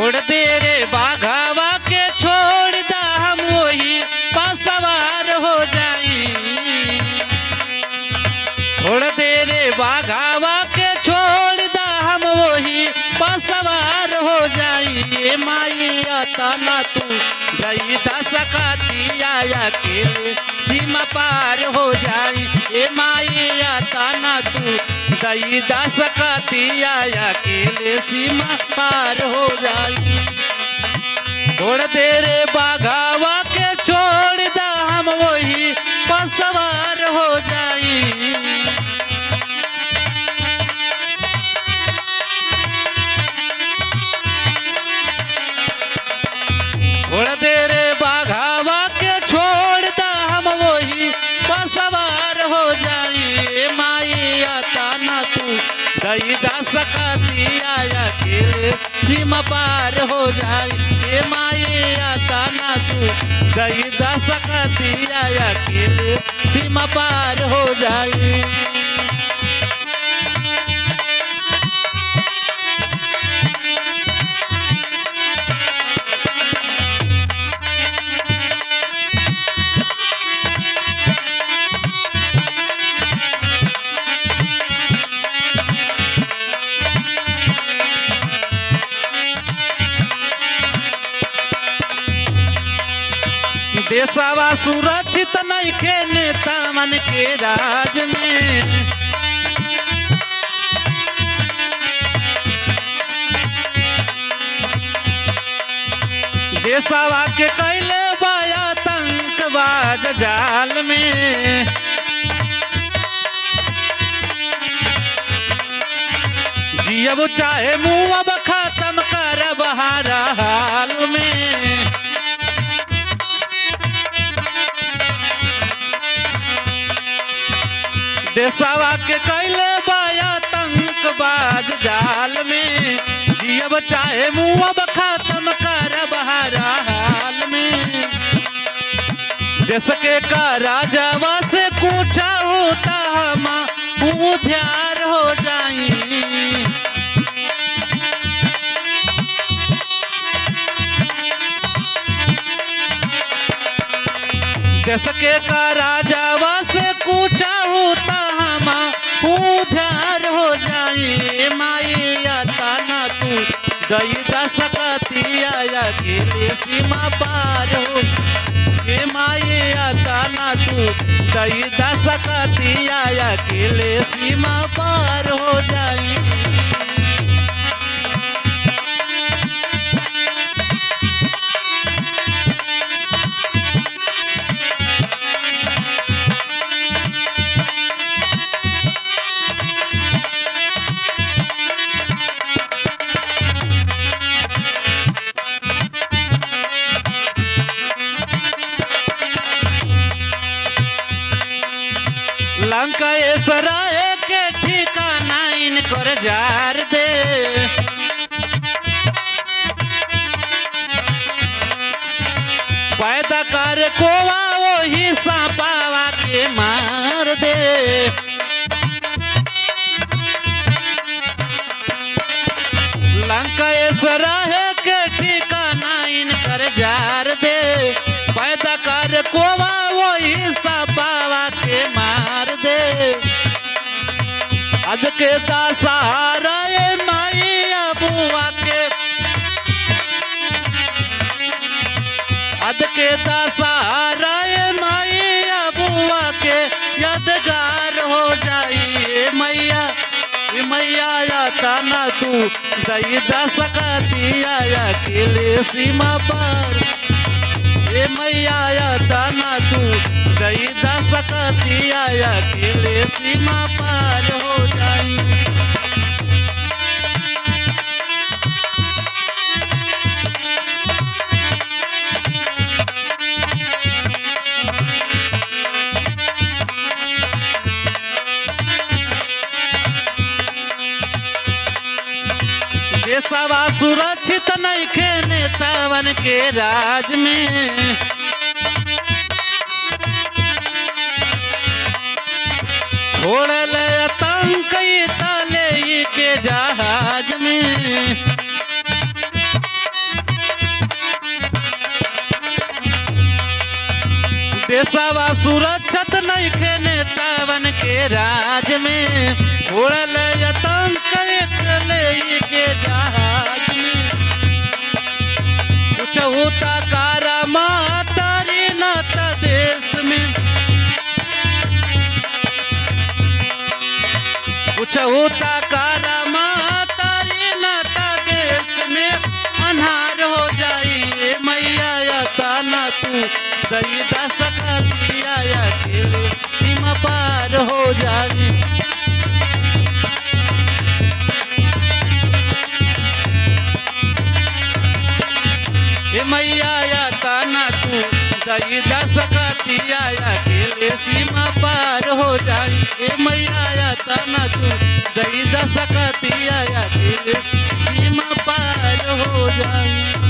छोड़ दे रे बाघावा के छोड़ दा हम वही पासवार हो जाई। छोड़ दे रे बाघावा के छोड़ दा हम वही पासवार हो जाई। ये माइया तना तू गई दस कातिया अकेले सीमा पार हो जाई। ये माइया तना तू गई दस कातिया अकेले सीमा पार हो जाई। छोड़ दे रे बाघावा के छोड़ दा हम वही पासवार हो जाई। छोड़ दे रे बाघावा के छोड़ दा हम वही पासवार हो जाई। माइया ताना तू गई दस कातिया अकेले सीमा पार हो जाई। ए माइया ताना तू गई दस कातिया अकेले सीमा पार हो जाई। देशवा सुरक्षित नइखे नेतावन के राज में। देशवा के कैले बाया आतंकवाद जाल में। जियब चाहे मुँह अब खत्म कर बहारा हाल में। देशवा के कैले बाया आतंकवाद जाल में। जियब चाहे मुँह अब खत्म कर बहारा हाल में। देश के का राजावा से कुछ होता हम उधार हो जाई। देश के का राजावा से कुछ होता हम उधार हो जाई। माइया ताना तू गई दस कातिया अकेले सीमा पार हो। ए माइया ताना तू गई दस कातिया अकेले सीमा पार हो जाई। लंकेश्वरा के ठिकाना इनकर जार दे। पैदा कर कोवा वही सांपावा के मार दे। लंकेश्वरा के ठिकाना इनकर जार दे। पैदा कर कोवा वही सांपावा के मार दे। अद के दासहारा माइया बुआ के। अद के दासहारा माइया बुआ के यादगार हो जाई। मैया मैया ताना तू दई दस कातिया अकेले सीमा पार। ए मैया ताना तू गई दस कातिया अकेले सीमा पार हो जाई। देशवा सुरक्षित नइखे नेतावन के राज में। छोड़ ले आतंक ताले के जहाज में। देशवा सुरक्षित नहीं खे नेतावन के राज में छोड़ल आतंक ले के जहाज में कुछ होता कारा मातारी नात देश में कुछ होता कारा मातारी नात देश में अनहार हो जाइए मैया या ताना तू दई दस दिया अकेले सीमा पार हो जाए ए मैया या ताना तू दई दस दिया अकेले सीमा पार हो जाए ए मैया या ताना तू दई दस दिया अकेले सीमा पार हो जाए।